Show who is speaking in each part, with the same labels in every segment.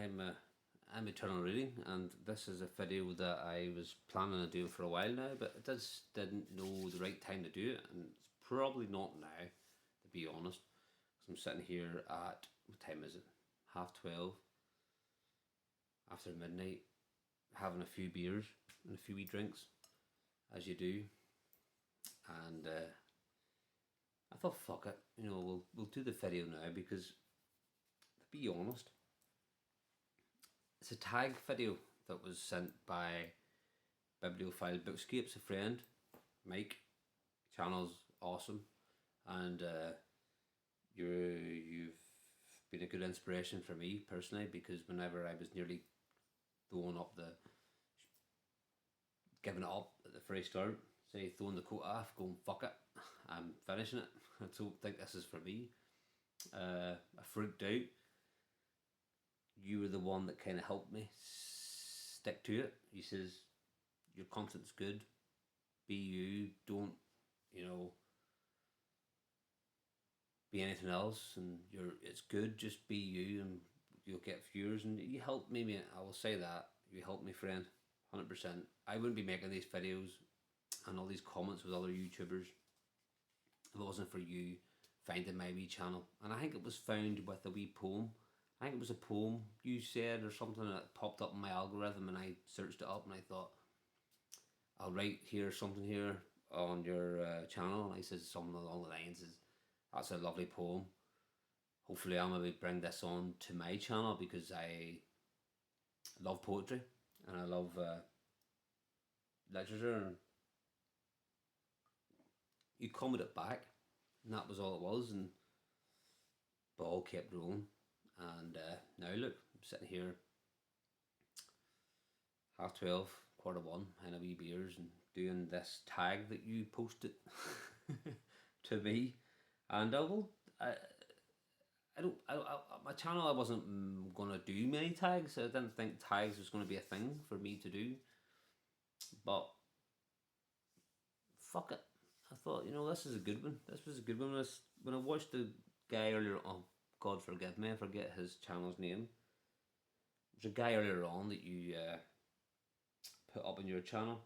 Speaker 1: I'm Eternal Reading, and this is a video that I was planning on doing for a while now, but I just didn't know the right time to do it, and it's probably not now, to be honest. Because I'm sitting here at, what time is it? 12:30 after midnight, having a few beers and a few wee drinks, as you do, and I thought, fuck it, we'll do the video now because, to be honest, it's a tag video that was sent by Bibliophile Bookscapes, a friend, Mike. Channel's awesome, and you've been a good inspiration for me personally, because whenever I was nearly giving it up at the very start, say throwing the coat off, going fuck it, I'm finishing it. I don't think this is for me. I freaked out. You were the one that kind of helped me stick to it. He says, your content's good, be you, don't, be anything else, and it's good, just be you and you'll get viewers. And you helped me, mate. I will say that. You helped me, friend, 100%. I wouldn't be making these videos and all these comments with other YouTubers if it wasn't for you finding my wee channel. And I think it was found with a wee poem. I think it was a poem you said or something that popped up in my algorithm, and I searched it up and I thought, I'll write here something here on your channel. And I said something along the lines is, that's a lovely poem. Hopefully I'll maybe bring this on to my channel, because I love poetry and I love literature. And you commented back, and that was all it was, and ball kept rolling. And now look, I'm sitting here 12:30, 1:45, having a wee beers and doing this tag that you posted to me. And my channel, I wasn't gonna do many tags. I didn't think tags was gonna be a thing for me to do, but fuck it. I thought, this is a good one. This was a good one. When I watched the guy earlier, oh God forgive me, I forget his channel's name. There's a guy earlier on that you put up on your channel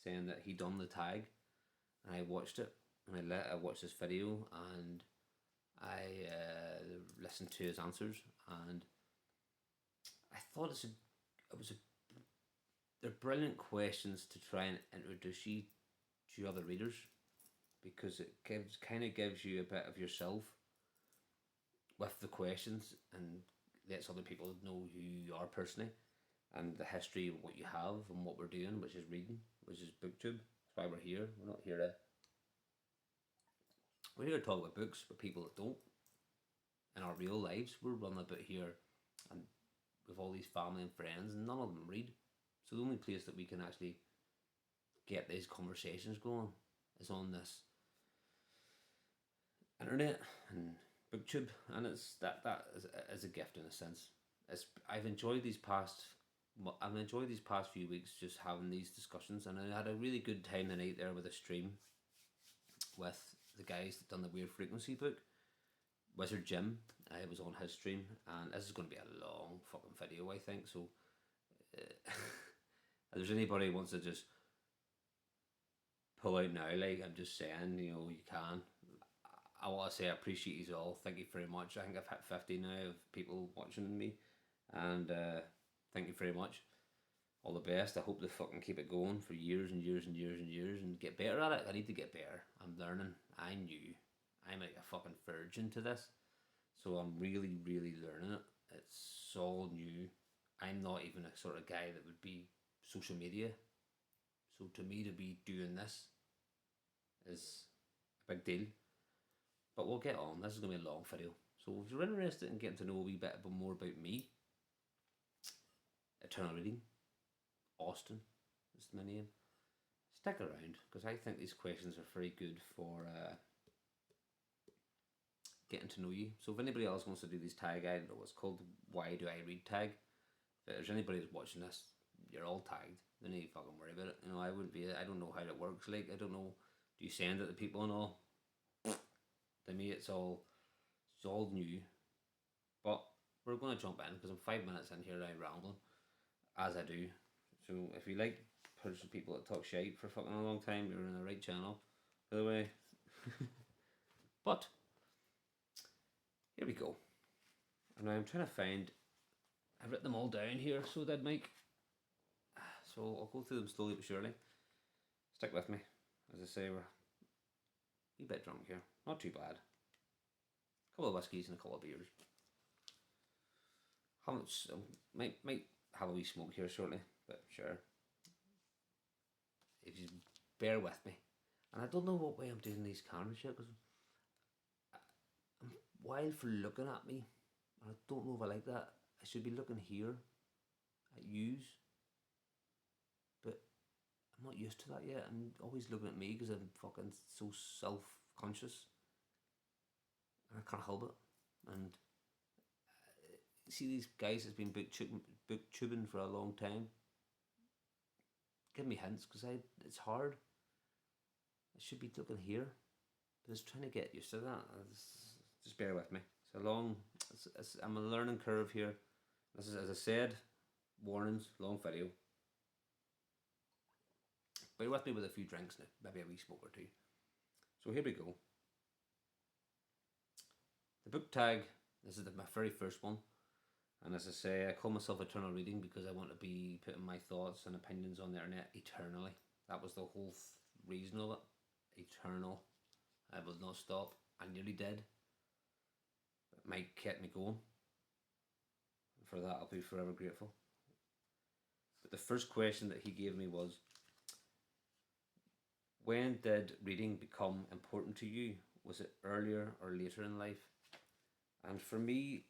Speaker 1: saying that he done the tag, and I watched it, and I watched this video, and I listened to his answers, and I thought they're brilliant questions to try and introduce you to other readers, because it kind of gives you a bit of yourself with the questions, and lets other people know who you are personally, and the history of what you have and what we're doing, which is reading, which is booktube. That's why we're here. We're here to talk about books with people that don't. In our real lives, we're running about here and with all these family and friends, and none of them read. So the only place that we can actually get these conversations going is on this internet and booktube, and it's that is a gift in a sense. I've enjoyed these past few weeks just having these discussions, and I had a really good time tonight there with a stream with the guys that done the Weird Frequency book. Wizard Jim, I was on his stream, and this is going to be a long fucking video, I think. So if there's anybody who wants to just pull out now, like, I'm just saying, you can. I want to say I appreciate you all. Thank you very much. I think I've hit 50 now of people watching me, and thank you very much. All the best. I hope to fucking keep it going for years and years and years and years and get better at it. I need to get better. I'm learning. I'm new. I'm like a fucking virgin to this, so I'm really, really learning it. It's all new. I'm not even a sort of guy that would be social media, so to me to be doing this is a big deal. But we'll get on. This is going to be a long video, so if you're interested in getting to know a wee bit more about me, Eternal Reading, Austin is my name. Stick around, because I think these questions are very good for getting to know you. So if anybody else wants to do these tag, I don't know what's called, why do I read tag? If there's anybody that's watching this, you're all tagged. Don't need to fucking worry about it. I wouldn't be. I don't know how it works. Like, I don't know. Do you send it to people and all? To me, it's all new. But we're going to jump in because I'm 5 minutes in here, I'm rambling, as I do. So if you like person people that talk shite for fucking a long time, you're in the right channel, by the way. But here we go. And now I'm trying to find. I've written them all down here, so that Mike. So I'll go through them slowly but surely. Stick with me. As I say, we're a wee bit drunk here. Not too bad. A couple of whiskies and a couple of beers. Might have a wee smoke here shortly, but sure. If you bear with me. And I don't know what way I'm doing these cameras yet, because I'm wild for looking at me. And I don't know if I like that. I should be looking here at yous. But I'm not used to that yet. I'm always looking at me because I'm fucking so self-conscious. And I can't help it. And see these guys that's been booktubing for a long time. Give me hints, because it's hard. I should be looking here, but it's trying to get used to that. Just bear with me. It's a long. I'm a learning curve here. This is, as I said, warnings, long video. Bear with me with a few drinks now, maybe a wee smoke or two. So here we go. The book tag. This is my very first one. And as I say, I call myself Eternal Reading because I want to be putting my thoughts and opinions on the internet eternally. That was the whole reason of it. Eternal. I will not stop. I nearly did. But Mike kept me going. And for that, I'll be forever grateful. But the first question that he gave me was, when did reading become important to you? Was it earlier or later in life? And for me,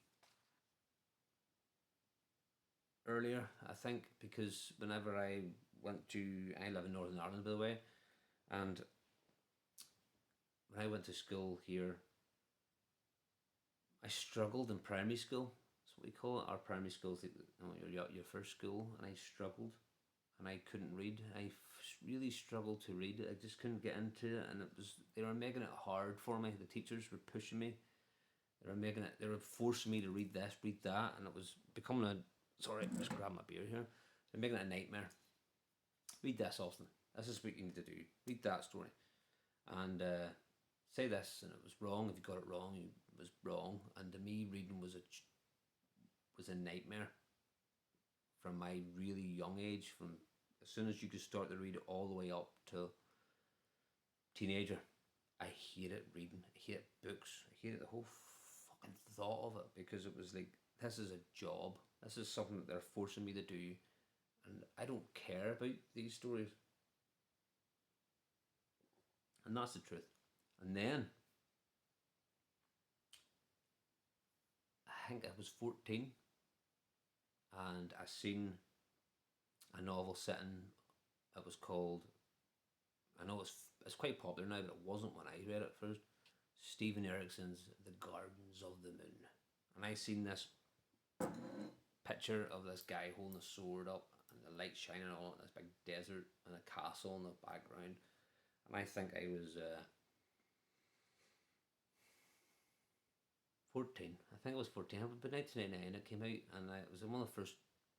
Speaker 1: earlier, I think, because whenever I live in Northern Ireland, by the way, and when I went to school here, I struggled in primary school. That's what we call it. Our primary school is your first school, and I struggled, and I couldn't read. I really struggled to read. I just couldn't get into it, and they were making it hard for me. The teachers were pushing me. They were forcing me to read this, read that, and it was becoming a. Sorry, just grab my beer here. They're making it a nightmare. Read this, Austin. This is what you need to do. Read that story, and say this, and it was wrong. If you got it wrong, it was wrong. And to me, reading was a nightmare. From my really young age, from as soon as you could start to read all the way up to teenager, I hated reading. I hated books. I hated the whole fucking thought of it, because it was like, this is a job. This is something that they're forcing me to do, and I don't care about these stories. And that's the truth. And then, I think I was 14, and I seen a novel setting. It was called, I know it's quite popular now, but it wasn't when I read it first. Stephen Erickson's The Gardens of the Moon. And I seen this picture of this guy holding a sword up, and the light shining on it, this big desert, and a castle in the background. And I think I was 14. I think it was 14. It was 1999 it came out, and it was one of the first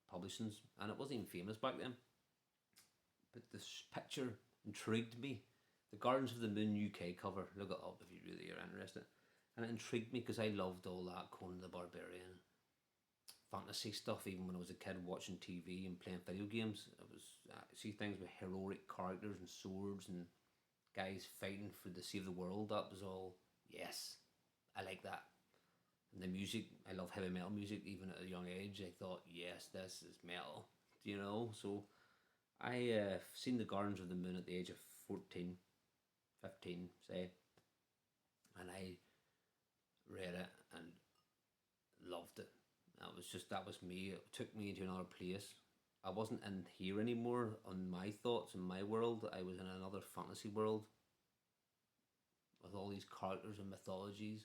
Speaker 1: publishings, and it wasn't even famous back then. But this picture intrigued me. The Gardens of the Moon UK cover. Look it up if you really are interested. And it intrigued me because I loved all that Conan the Barbarian fantasy stuff, even when I was a kid watching TV and playing video games. It was see things with heroic characters and swords and guys fighting for the save the world. That was all, yes, I like that. And the music, I love heavy metal music. Even at a young age, I thought, yes, this is metal, you know. So I seen The Gardens of the Moon at the age of 14, 15, say, and I read it and loved it. That was me. It took me into another place. I wasn't in here anymore on my thoughts and my world. I was in another fantasy world with all these characters and mythologies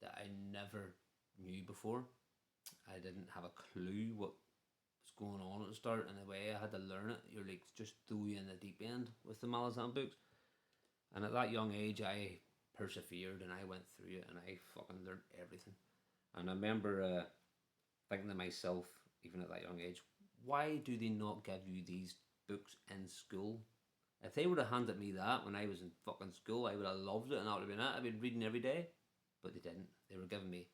Speaker 1: that I never knew before. I didn't have a clue what was going on at the start, and the way I had to learn it, you're like just threw you in the deep end with the Malazan books. And at that young age, I persevered and I went through it, and I fucking learned everything. And I remember thinking to myself, even at that young age, why do they not give you these books in school? If they would have handed me that when I was in fucking school, I would have loved it and that would have been it. I'd been reading every day. But they didn't. They were giving me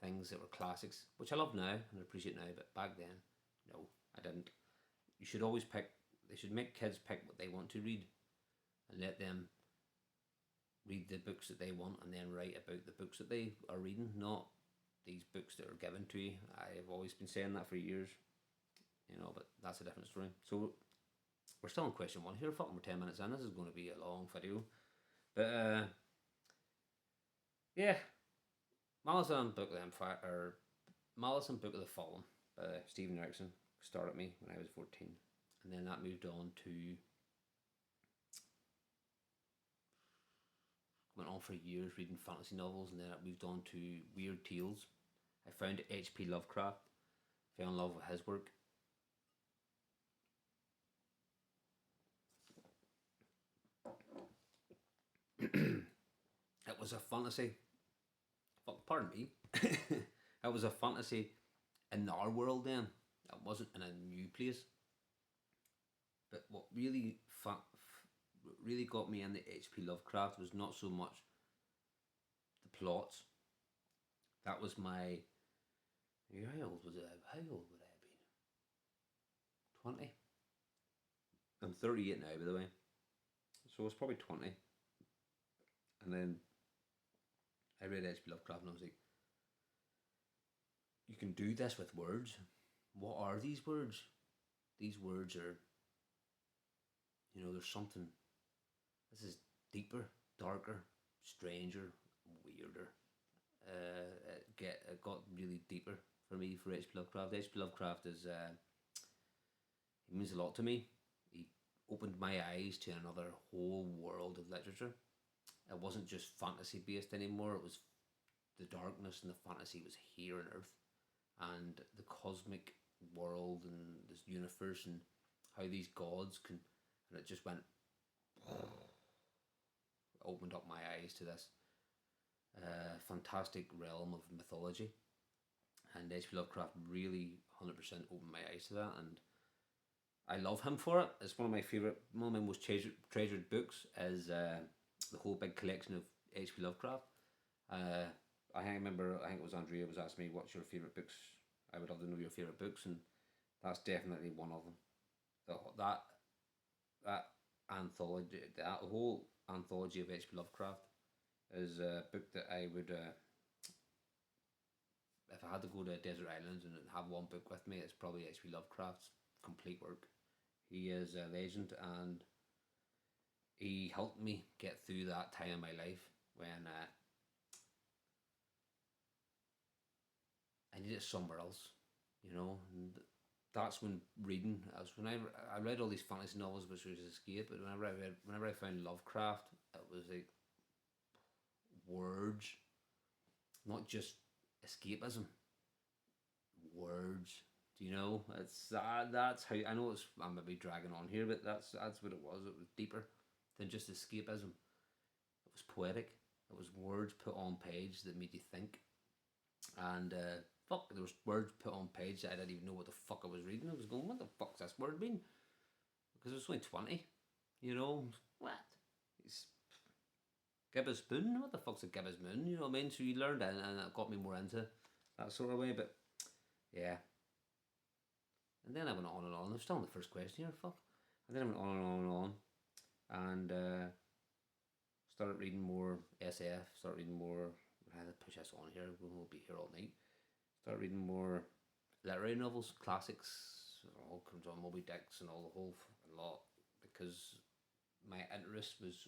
Speaker 1: things that were classics, which I love now and appreciate now, but back then, no, I didn't. You should always pick, they should make kids pick what they want to read and let them read the books that they want and then write about the books that they are reading, not these books that are given to you. I've always been saying that for years, but that's a different story. So we're still on question one here. Fucking, we're 10 minutes in. This is going to be a long video. But yeah, Malice and Book of the Empire, or Malice and Book of the Fallen by Stephen Erickson started me when I was 14. And then that moved on to, went on for years reading fantasy novels, and then it moved on to weird tales. I found H.P. Lovecraft, fell in love with his work. It was a fantasy. Pardon me. It was a fantasy in our world then. It wasn't in a new place. But what really really got me into H.P. Lovecraft was not so much the plots. That was my. How old was it? How old would I have been? 20. I'm 38 now, by the way. So I was probably 20. And then I read H.P. Lovecraft and I was like, you can do this with words. What are these words? These words are, there's something. This is deeper, darker, stranger, weirder. It got really deeper for me for H.P. Lovecraft. H.P. Lovecraft is, he means a lot to me. He opened my eyes to another whole world of literature. It wasn't just fantasy based anymore. It was the darkness and the fantasy was here on Earth, and the cosmic world and this universe and how these gods can, and it just went, opened up my eyes to this fantastic realm of mythology. And H.P. Lovecraft really 100% opened my eyes to that, and I love him for it. It's one of my most treasured books is the whole big collection of H.P. Lovecraft. I think it was Andrea was asking me, what's your favourite books? I would love to know your favourite books, and that's definitely one of them. That anthology, that whole anthology of H.P. Lovecraft is a book that I would, if I had to go to a desert island and have one book with me, it's probably H.P. Lovecraft's complete work. He is a legend, and he helped me get through that time in my life when I needed somewhere else, and that's when reading. I read all these fantasy novels, which was escape. But whenever I found Lovecraft, it was like words, not just escapism. Words. It's that's how I know I'm maybe dragging on here, but that's what it was. It was deeper than just escapism. It was poetic. It was words put on page that made you think. And there was words put on page that I didn't even know what the fuck I was reading. I was going, what the fuck's this word mean? Because I was only 20. What? It's Gibbous Moon? What the fuck's a Gibbous Moon? You know what I mean? So you learned it, and it got me more into that sort of way. But yeah. And then I went on and on. I'm still on the first question here, fuck. And then I went on and on and on. And started reading more SF, started reading more, I had to push this on here, we'll be here all night. Started reading more literary novels, classics, all comes on Moby Dicks and all the whole fucking lot, because my interest was,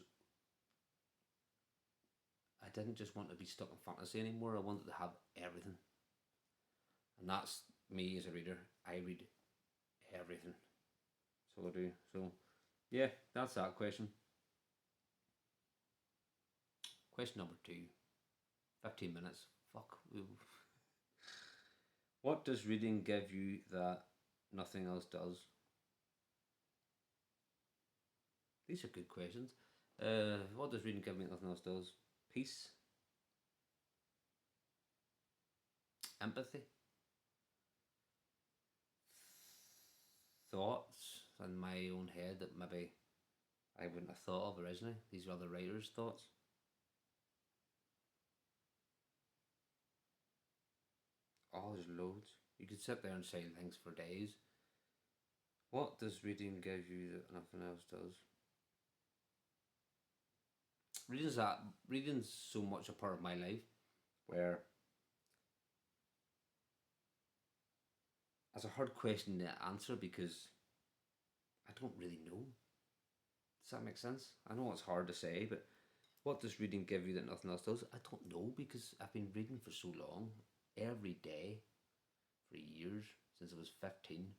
Speaker 1: I didn't just want to be stuck in fantasy anymore, I wanted to have everything. And that's me as a reader. I read everything. So I do. So yeah, that's that question. Question number 2. 15 minutes. Fuck. What does reading give you that nothing else does? These are good questions. What does reading give me that nothing else does? Peace. Empathy. thoughts in my own head that maybe I wouldn't have thought of originally. These are other writers' thoughts. Oh, there's loads. You could sit there and say things for days. What does reading give you that nothing else does? Reading's that reading's so much a part of my life where it's a hard question to answer because I don't really know. Does that make sense? I know it's hard to say, but what does reading give you that nothing else does? I don't know because I've been reading for so long, every day, for years, since I was 15.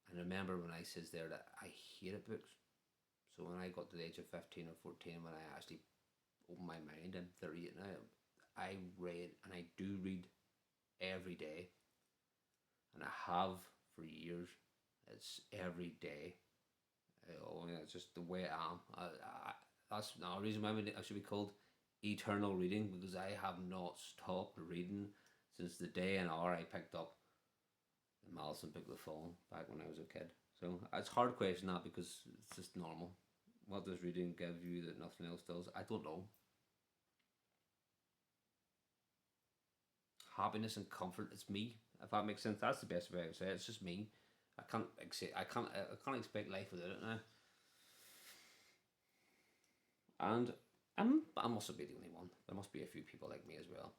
Speaker 1: And I remember when I says there that I hated books. So when I got to the age of 15 or 14, when I actually opened my mind, I'm 38 now, I read, and I do read every day. And I have for years. It's every day. It's just the way I am. That's another reason why I should be called eternal reading, because I have not stopped reading since the day and hour I picked up the Malison Book of the Fallen back when I was a kid. So it's a hard question that because it's just normal. What does reading give you that nothing else does? I don't know. Happiness and comfort. It's me. If that makes sense, that's the best way I would say it. It's just me. I can't expect life without it now. And I mustn't be the only one. There must be a few people like me as well.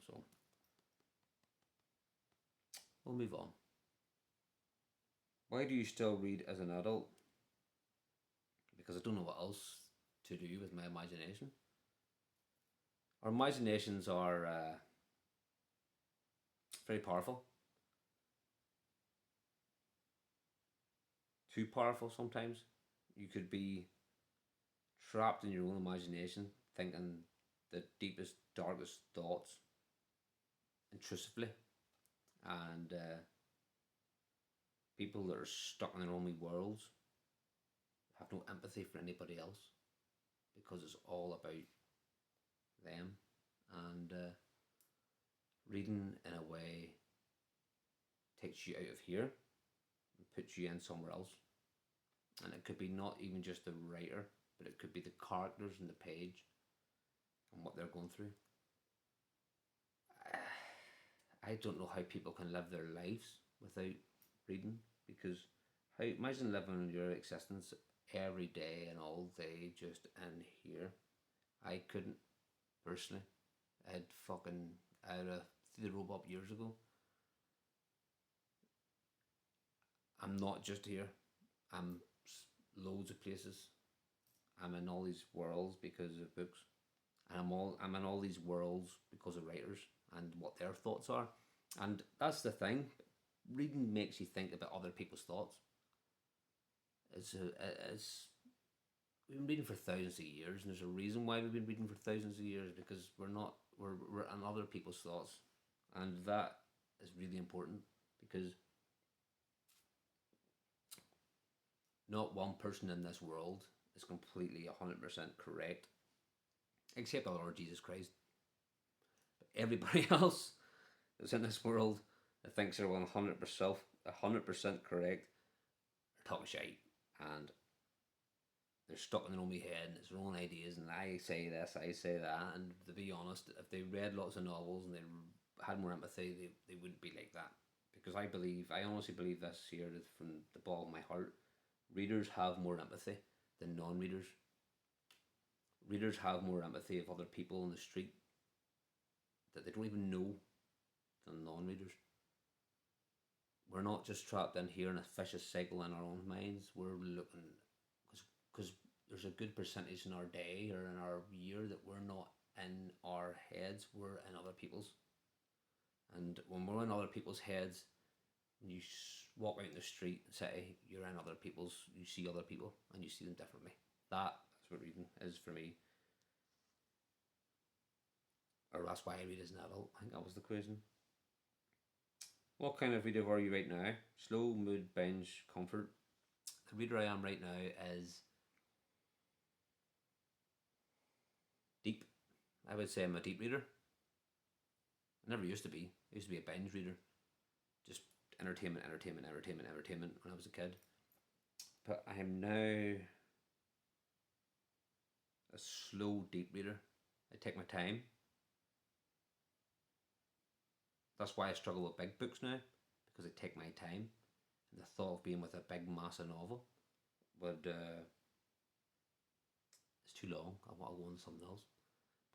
Speaker 1: So we'll move on. Why do you still read as an adult? Because I don't know what else to do with my imagination. Our imaginations are very powerful. Too powerful sometimes. You could be trapped in your own imagination, thinking the deepest, darkest thoughts intrusively, and people that are stuck in their own wee worlds have no empathy for anybody else because it's all about them. And reading in a way takes you out of here and puts you in somewhere else. And it could be not even just the writer, but it could be the characters in the page and what they're going through. I don't know how people can live their lives without reading, because imagine living your existence every day and all day just in here. I couldn't personally. I'd threw the rope up years ago. I'm not just here. I'm loads of places. I'm in all these worlds because of books. And I'm in all these worlds because of writers and what their thoughts are. And that's the thing. Reading makes you think about other people's thoughts. We've been reading for thousands of years, and there's a reason why we've been reading for thousands of years, because we're in other people's thoughts. And that is really important, because not one person in this world is completely 100% correct, except our Lord Jesus Christ. But everybody else that's in this world that thinks they're 100% correct are talking shite, and they're stuck in their own wee head, and it's their own ideas, and I say this, I say that. And to be honest, if they read lots of novels and they had more empathy, they wouldn't be like that. Because I honestly believe this here from the bottom of my heart. Readers have more empathy than non-readers. Readers have more empathy of other people on the street that they don't even know than non-readers. We're not just trapped in here in a vicious cycle in our own minds. We're looking, because there's a good percentage in our day or in our year that we're not in our heads, we're in other people's. And when we're in other people's heads, you walk out in the street and say you're in other people's, you see other people and you see them differently. That's what reading is for me. Or that's why I read as an adult. I think that was the question. What kind of reader are you right now? Slow, mood, binge, comfort. The reader I am right now is deep. I would say I'm a deep reader. I never used to be. I used to be a binge reader. Just entertainment, entertainment, entertainment, entertainment when I was a kid. But I am now a slow, deep reader. I take my time. That's why I struggle with big books now, because I take my time. And the thought of being with a big, massive novel would it's too long. I want to go on something else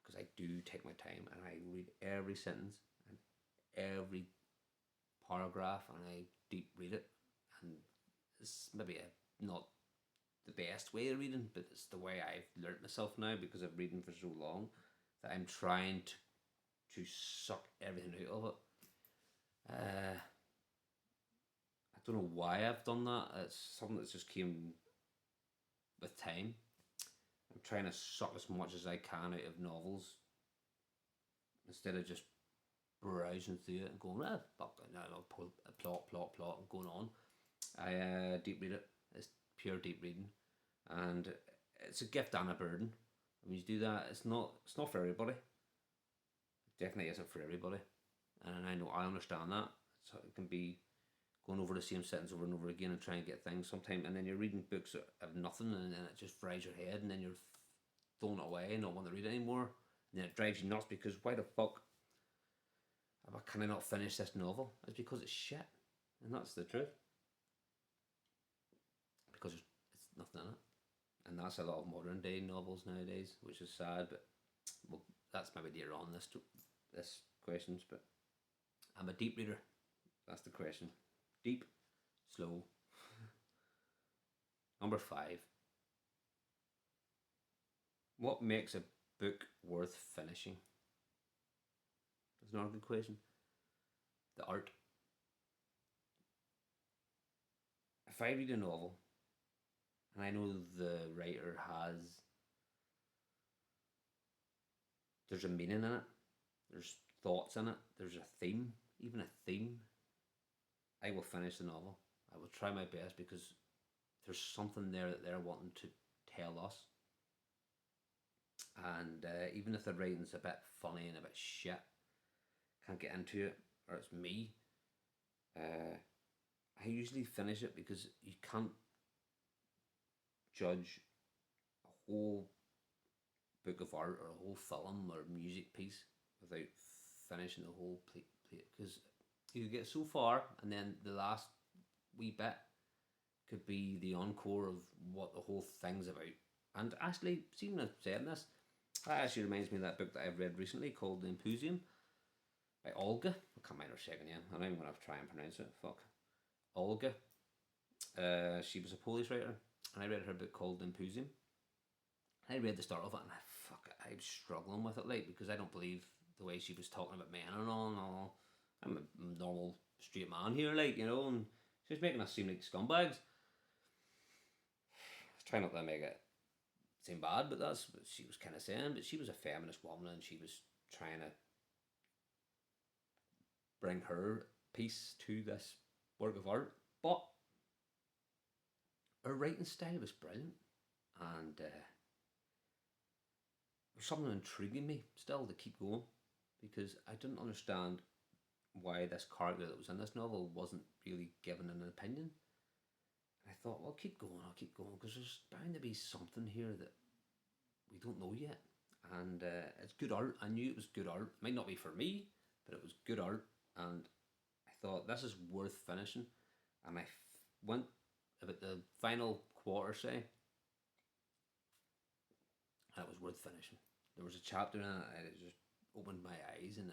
Speaker 1: because I do take my time and I read every sentence and every paragraph and I deep read it. And it's maybe not the best way of reading, but it's the way I've learnt myself now because I've reading for so long that I'm trying to suck everything out of it. I don't know why I've done that. It's something that's just came with time. I'm trying to suck as much as I can out of novels instead of just browsing through it and going, fuck it, no, plot, and going on. I deep read it. It's pure deep reading, and it's a gift and a burden. When you do that, it's not for everybody. It definitely isn't for everybody, and I understand that. So it can be going over the same sentence over and over again and trying to get things sometimes, and then you're reading books that have nothing, and then it just fries your head, and then you're throwing it away and not want to read it anymore. And then it drives you nuts because why the fuck can I not finish this novel? It's because it's shit, and that's the truth. Because it's nothing in it, and that's a lot of modern day novels nowadays, which is sad. But well, that's maybe later on this questions. But I'm a deep reader. That's the question. Deep, slow. Number 5. What makes a book worth finishing? That's not a good question. The art. If I read a novel and I know the writer there's a meaning in it, there's thoughts in it, there's a theme, even a theme, I will finish the novel. I will try my best because there's something there that they're wanting to tell us. And even if the writing's a bit funny and a bit shit, can't get into it, or it's me, I usually finish it because you can't judge a whole book of art or a whole film or music piece without finishing the whole plate because you get so far and then the last wee bit could be the encore of what the whole thing's about. And actually, seeing as saying this, that actually reminds me of that book that I've read recently called The Impusium by Olga. I can't mind her second name. I'm not even going to try and pronounce it. Fuck. Olga. She was a Polish writer, and I read her book called The Impusium. I read the start of it, and I was struggling with it, like, because I don't believe the way she was talking about men and all. I'm a normal straight man here, like, and she was making us seem like scumbags. I was trying not to make it seem bad, but that's what she was kind of saying. But she was a feminist woman, and she was trying to bring her piece to this work of art. But her writing style was brilliant, and there's something intriguing me still to keep going because I didn't understand why this character that was in this novel wasn't really given an opinion. And I thought, well, I'll keep going because there's bound to be something here that we don't know yet. And it's good art. I knew it was good art. It might not be for me, but it was good art. And I thought, this is worth finishing. And I went about the final quarter, say, and it was worth finishing. There was a chapter in it, and it just opened my eyes. And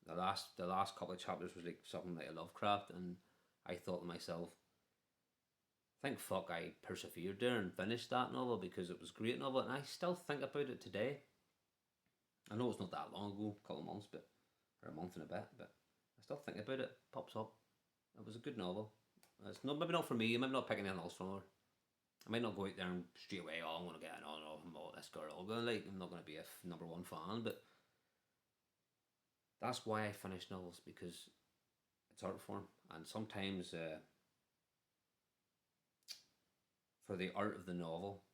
Speaker 1: the last couple of chapters was like something like a Lovecraft, and I thought to myself, thank fuck I persevered there and finished that novel because it was a great novel, and I still think about it today. I know it's not that long ago, a couple of months, or a month and a bit, but I still think about it. Pops up. It was a good novel. It's not maybe not for me. I might not pick anything else from her. I might not go out there and straight away, I'm going to get this girl. I'm not going to be a number one fan, but that's why I finish novels, because it's art form, and sometimes for the art of the novel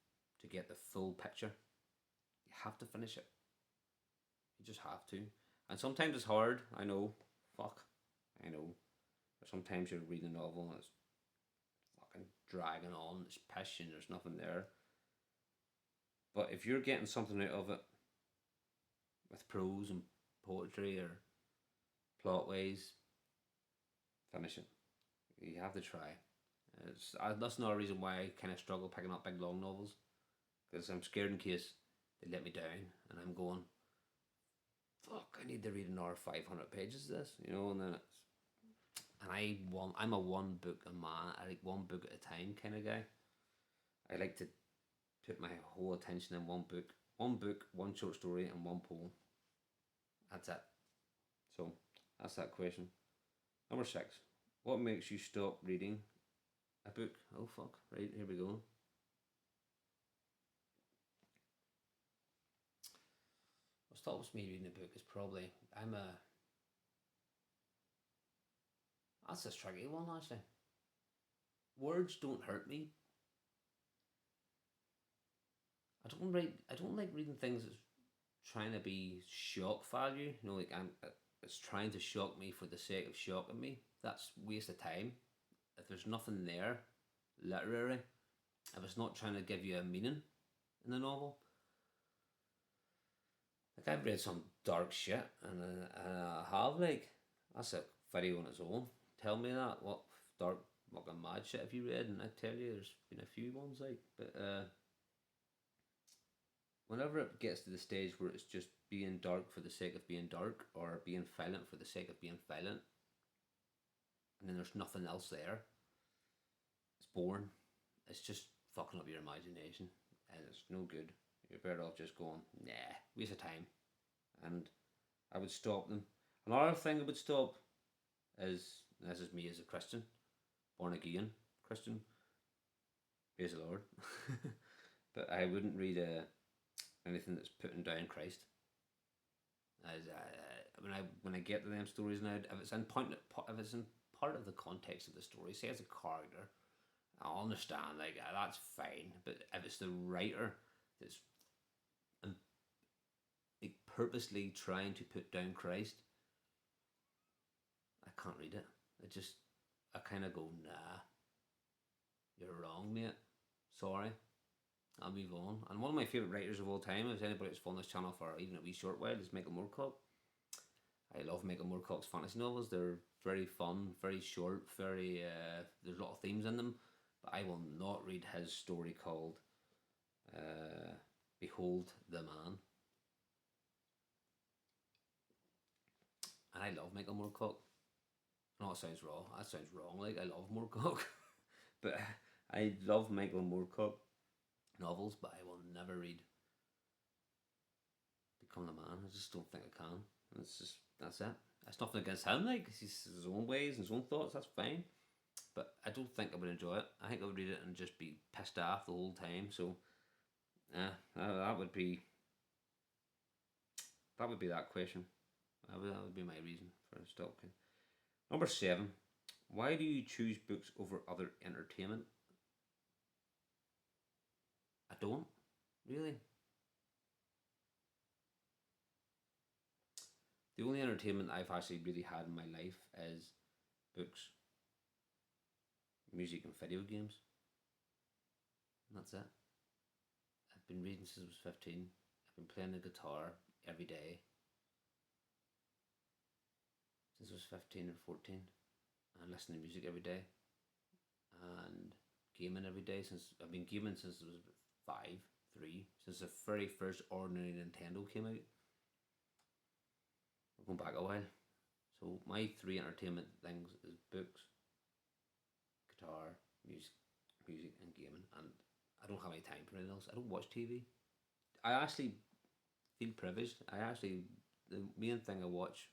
Speaker 1: to get the full picture, you have to finish it. You just have to, and sometimes it's hard. I know, I know, Sometimes you're reading a novel and it's fucking dragging on, it's passion, there's nothing there. But if you're getting something out of it with prose and poetry or plot ways, finish it. You have to try. That's another reason why I kind of struggle picking up big long novels, because I'm scared in case they let me down and I'm going, fuck, I need to read another 500 pages of this, and then I'm a one book a man. I like one book at a time kind of guy. I like to put my whole attention in one book, one short story, and one poem. That's it. So that's that question. Number 6. What makes you stop reading a book? Oh fuck! Right, here we go. What stops me reading a book is probably that's a tricky one actually. Words don't hurt me. I don't like reading things that's trying to be shock value. Like it's trying to shock me for the sake of shocking me. That's waste of time. If there's nothing there, literary, if it's not trying to give you a meaning in the novel. Like I've read some dark shit, and I have that's a video on its own. Tell me that what dark fucking mad shit have you read? And I tell you, there's been a few ones but whenever it gets to the stage where it's just being dark for the sake of being dark, or being violent for the sake of being violent, and then there's nothing else there, it's boring. It's just fucking up your imagination, and it's no good. You're better off just going, nah, waste of time. And I would stop them. Another thing I would stop is, this is me as a Christian, born again Christian, praise the Lord. But I wouldn't read anything that's putting down Christ. As when I get to them stories now, if it's in part of the context of the story, say as a character, I understand that's fine. But if it's the writer that's like purposely trying to put down Christ, I can't read it. I kind of go, nah, you're wrong, mate. Sorry. I'll move on. And one of my favourite writers of all time, if anybody that's followed this channel for even a wee short while, is Michael Moorcock. I love Michael Moorcock's fantasy novels. They're very fun, very short, very there's a lot of themes in them. But I will not read his story called Behold the Man. And I love Michael Moorcock. No, it sounds wrong. That sounds wrong. Like, I love Moorcock. But I love Michael Moorcock novels, but I will never read Become the Man. I just don't think I can. That's it. That's nothing against him, he's his own ways and his own thoughts, that's fine. But I don't think I would enjoy it. I think I would read it and just be pissed off the whole time. So, that would be that question. That would be my reason for stopping. Number 7. Why do you choose books over other entertainment? I don't, really. The only entertainment I've actually really had in my life is books, music, and video games. And that's it. I've been reading since I was 15. I've been playing the guitar every day since I was 15 or 14. And listening to music every day. And gaming every day I've been gaming since I was 3, since the very first ordinary Nintendo came out. We're going back a while. So my 3 entertainment things is books, guitar, music and gaming. And I don't have any time for anything else. I don't watch TV. I actually feel privileged. The main thing I watch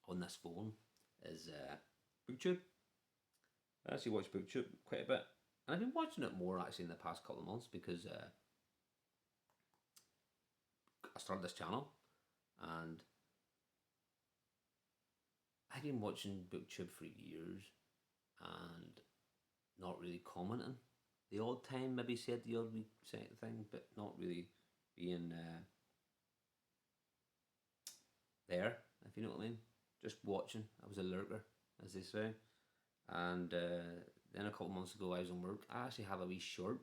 Speaker 1: on this phone is BookTube. I actually watch BookTube quite a bit. And I've been watching it more actually in the past couple of months because I started this channel and I've been watching BookTube for years and not really commenting. The odd time maybe said the odd thing, but not really being there, if you know what I mean. just watching. I was a lurker, as they say. And then a couple months ago, I was on work. I actually have a wee short.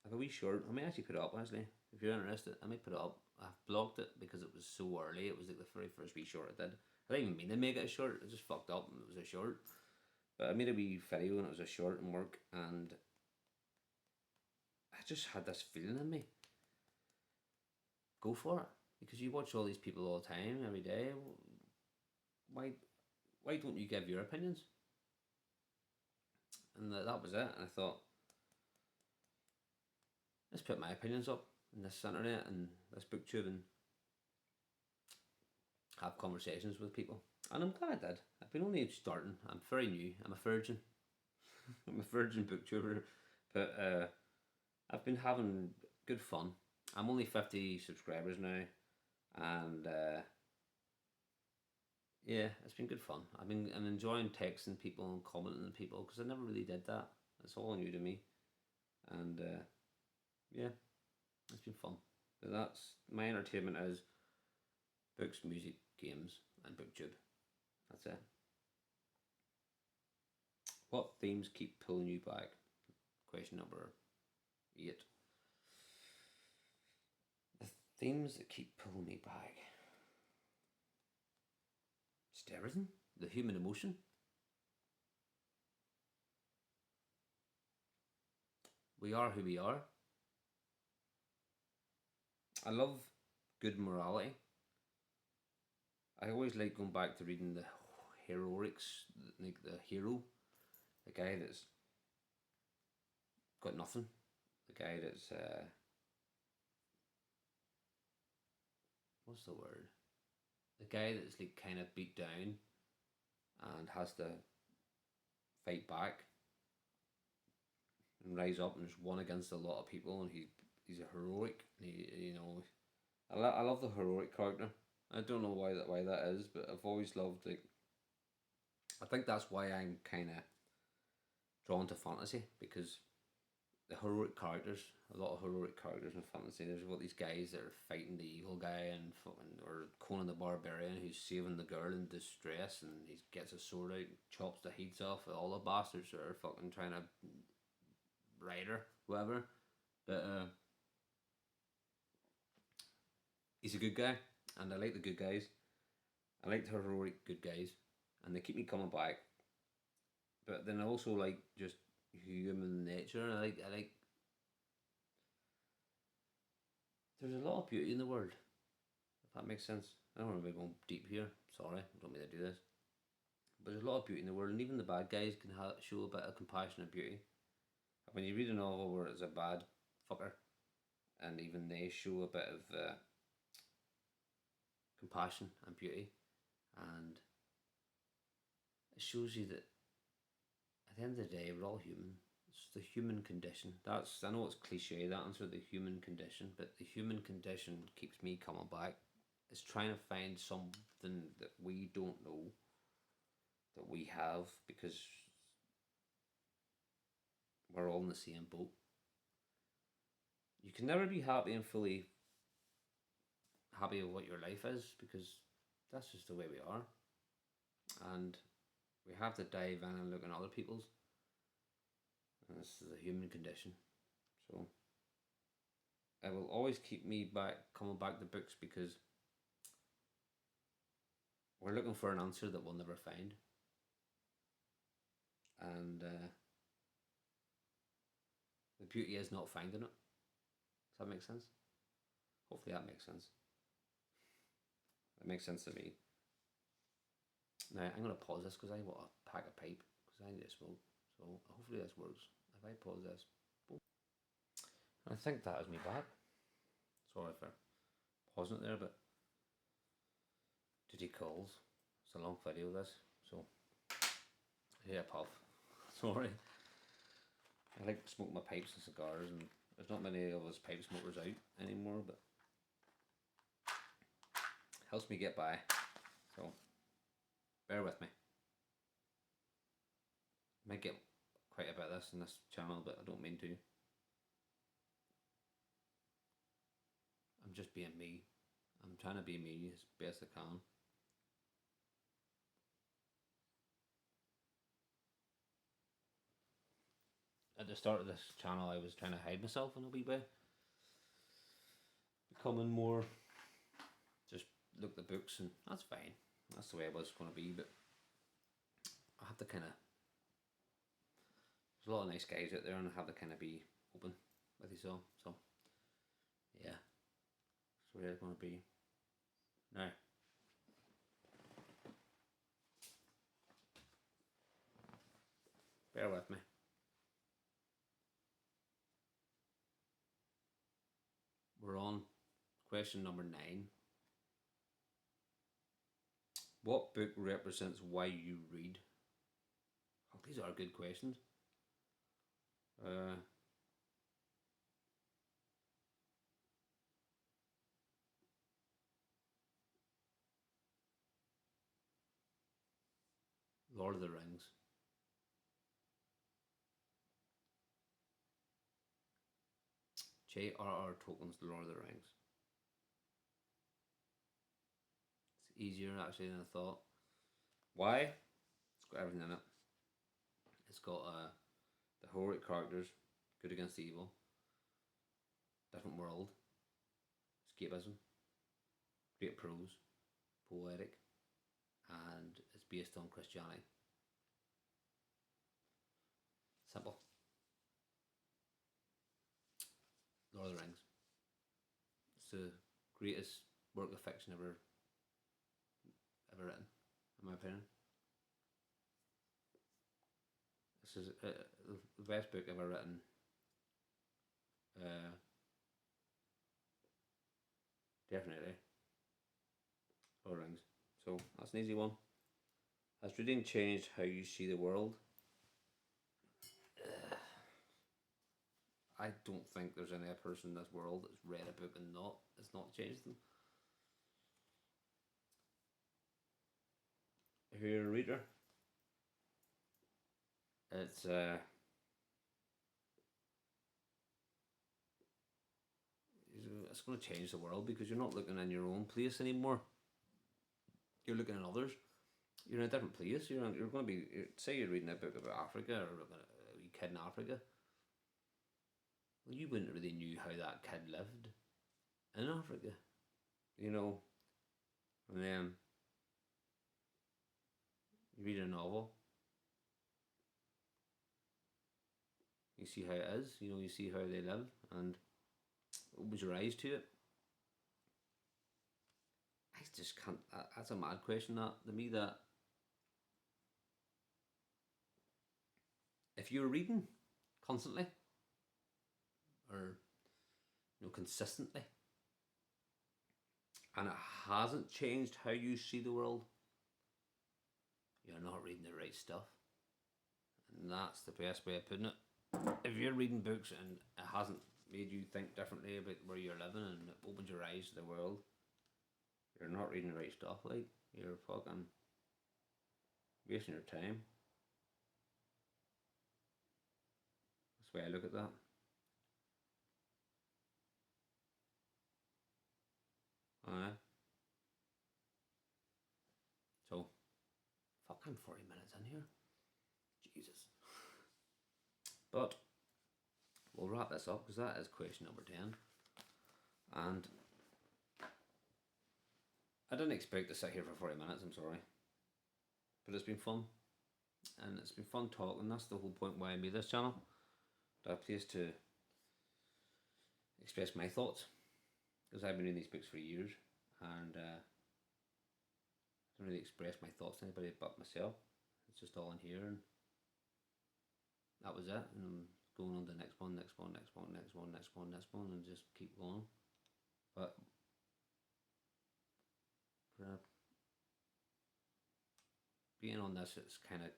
Speaker 1: I have a wee short. I may actually put it up, actually. If you're interested, I may put it up. I've blocked it because it was so early. It was like the very first wee short I did. I didn't even mean to make it a short. I just fucked up and it was a short. But I made a wee video and it was a short in work. And I just had this feeling in me. Go for it. Because you watch all these people all the time, every day. Why, why don't you give your opinions? And that was it. And I thought, let's put my opinions up in this internet and this booktube and have conversations with people. And I'm glad I did. I've been only starting. I'm very new. I'm a virgin. I'm a virgin booktuber. But I've been having good fun. I'm only 50 subscribers now. And yeah, it's been good fun. I'm enjoying texting people and commenting on people because I never really did that. It's all new to me. And yeah, it's been fun. But that's my entertainment is books, music, games, and booktube. That's it. What themes keep pulling you back? Question number 8. The themes that keep pulling me back. Just everything. The human emotion. We are who we are. I love good morality. I always like going back to reading the heroics, like the hero, the guy that's got nothing, the guy that's what's the word? The guy that's like kind of beat down and has to fight back and rise up and just one against a lot of people, and he's a heroic. I love the heroic character. I don't know why that is, but I've always loved like. I think that's why I'm kind of drawn to fantasy because the heroic characters, a lot of heroic characters in fantasy. There's what these guys that are fighting the evil guy and fucking, or Conan the Barbarian who's saving the girl in distress and he gets a sword out and chops the heads off of all the bastards that are fucking trying to ride her, whatever. But he's a good guy, and I like the good guys. I like the heroic good guys, and they keep me coming back. But then I also like just human nature. I like. There's a lot of beauty in the world. If that makes sense. I don't want to be going deep here. Sorry, I don't mean to do this. But there's a lot of beauty in the world, and even the bad guys can show a bit of compassion and beauty. When you read a novel where it's a bad fucker, and even they show a bit of compassion and beauty, and it shows you that at the end of the day we're all human. It's the human condition. I know it's cliche, that answer, the human condition, but the human condition keeps me coming back. It's trying to find something that we don't know that we have because we're all in the same boat. You can never be happy and fully happy with what your life is because that's just the way we are. And we have to dive in and look at other people's. And this is the human condition. So it will always keep me coming back to books because we're looking for an answer that we'll never find. And the beauty is not finding it. Does that make sense? Hopefully that makes sense. That makes sense to me. Now I'm going to pause this because I want to pack a pipe because I need to smoke. So hopefully this works. If I pause this, boom. I think that is me back. Sorry for pausing it there, but duty calls. It's a long video this, so yeah, puff. Sorry. I like to smoke my pipes and cigars, and there's not many of us pipe smokers out anymore, but helps me get by. So bear with me. I might get quite a bit of this in this channel, but I don't mean to. I'm just being me. I'm trying to be me as best I can. at the start of this channel, I was trying to hide myself in a wee way, becoming more just look at the books, and that's fine. That's the way it was going to be, but I have to kind of. There's a lot of nice guys out there, and I have to kind of be open with you all. So, yeah, that's the way it's going to be. Now, bear with me. We're on question number 9. What book represents why you read? Oh, these are good questions. Lord of the Rings. J.R.R. Tolkien's Lord of the Rings. It's easier actually than I thought. Why? It's got everything in it. It's got the heroic characters, good against evil, different world, escapism, great prose, poetic, and it's based on Christianity. Simple. Lord of the Rings. It's the greatest work of fiction ever written, in my opinion. This is the best book ever written. Definitely. Lord of the Rings. So that's an easy one. Has reading changed how you see the world? I don't think there's any person in this world that's read a book and it's not changed them. If you're a reader, it's going to change the world because you're not looking in your own place anymore. You're looking at others. You're in a different place. You're going to be, say you're reading a book about Africa or a wee kid in Africa. Well, you wouldn't really knew how that kid lived in Africa, and then you read a novel, you see how it is, you see how they live, and it opens your eyes to it. I just can't. That's a mad question. That to me, that if you're reading constantly or consistently, and it hasn't changed how you see the world, you're not reading the right stuff. And that's the best way of putting it. If you're reading books and it hasn't made you think differently about where you're living and it opens your eyes to the world, you're not reading the right stuff. Like, you're fucking wasting your time. That's the way I look at that. Alright. So, fucking 40 minutes in here. Jesus. But we'll wrap this up because that is question number 10. And I didn't expect to sit here for 40 minutes, I'm sorry. But it's been fun. And it's been fun talking. That's the whole point why I made this channel. To have a place to express my thoughts. Because I've been reading these books for years. And I don't really express my thoughts to anybody but myself. It's just all in here. And that was it. And I'm going on to the next one, and just keep going. But being on this, it's kind of,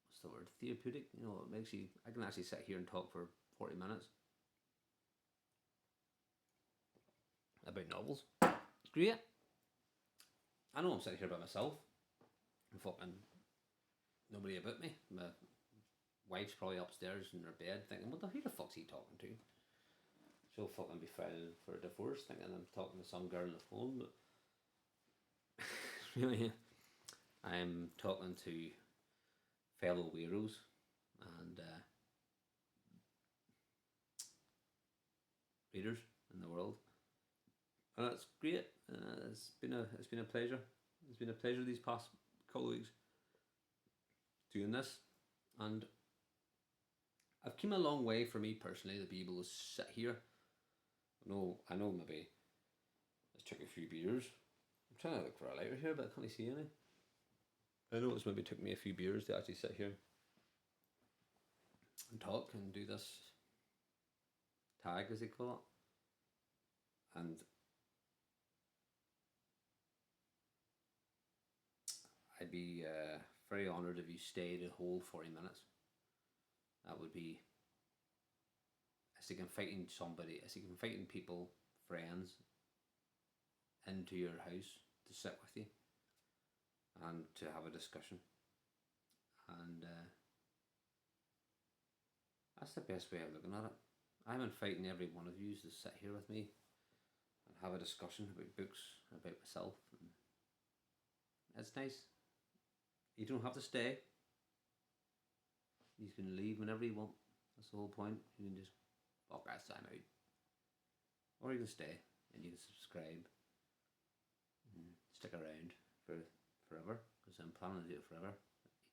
Speaker 1: what's the word, therapeutic. It makes you, I can actually sit here and talk for 40 minutes about novels. It's great. I know I'm sitting here by myself and fucking nobody about me. My wife's probably upstairs in her bed thinking, who the fuck's he talking to? She'll fucking be filing for a divorce thinking I'm talking to some girl on the phone, but really, I'm talking to fellow weirdos and readers in the world, and that's great. It's been a pleasure. It's been a pleasure these past couple of weeks doing this, and I've come a long way for me personally to be able to sit here. I know maybe it's took a few beers. I'm trying to look for a lighter here, but I can't see any. I know it's maybe took me a few beers to actually sit here and talk and do this tag, as they call it. And I'd be very honoured if you stayed a whole 40 minutes. That would be, it's like inviting somebody, it's like inviting people, friends, into your house to sit with you and to have a discussion. And that's the best way of looking at it. I'm inviting every one of you to sit here with me and have a discussion about books, about myself. And it's nice. You don't have to stay. You can leave whenever you want. That's the whole point. You can just fuck that time out. Or you can stay and you can subscribe and stick around for forever, because I'm planning to do it forever.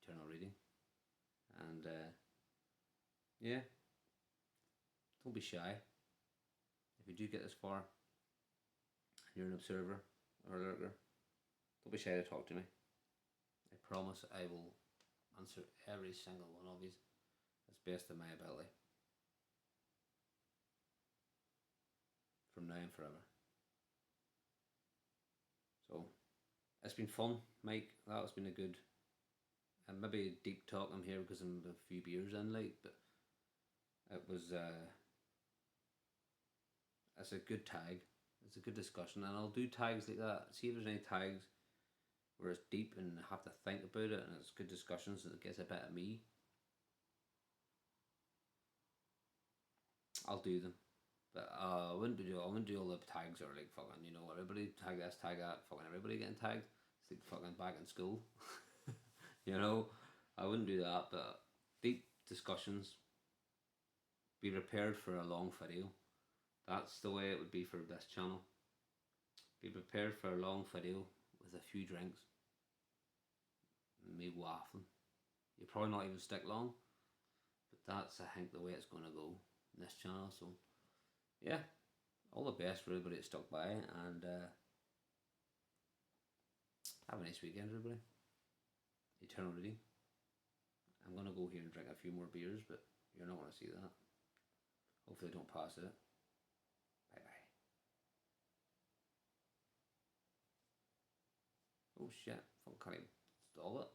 Speaker 1: Eternal reading. And yeah, don't be shy. If you do get this far and you're an observer or a lurker, don't be shy to talk to me. I promise I will answer every single one of these as best of my ability. From now and forever. So, it's been fun, Mike. That has been a good, and maybe a deep talk. I'm here because I'm a few beers in, like, but it was, it's a good tag. It's a good discussion, and I'll do tags like that. See if there's any tags where it's deep and I have to think about it, and it's good discussions and it gets a bit of me. I'll do them. But I wouldn't do all the tags that are like fucking, everybody tag this, tag that, fucking everybody getting tagged. It's like fucking back in school. I wouldn't do that, but deep discussions. Be prepared for a long video. That's the way it would be for this channel. Be prepared for a long video with a few drinks. Me waffling. You probably not even stick long, but that's, I think, the way it's going to go in this channel. So yeah, all the best for everybody that stuck by, and have a nice weekend, everybody. Eternal reading. I'm going to go here and drink a few more beers, but you're not going to see that. Hopefully I don't pass it. Bye bye. Oh shit, fuck, can't even stall it.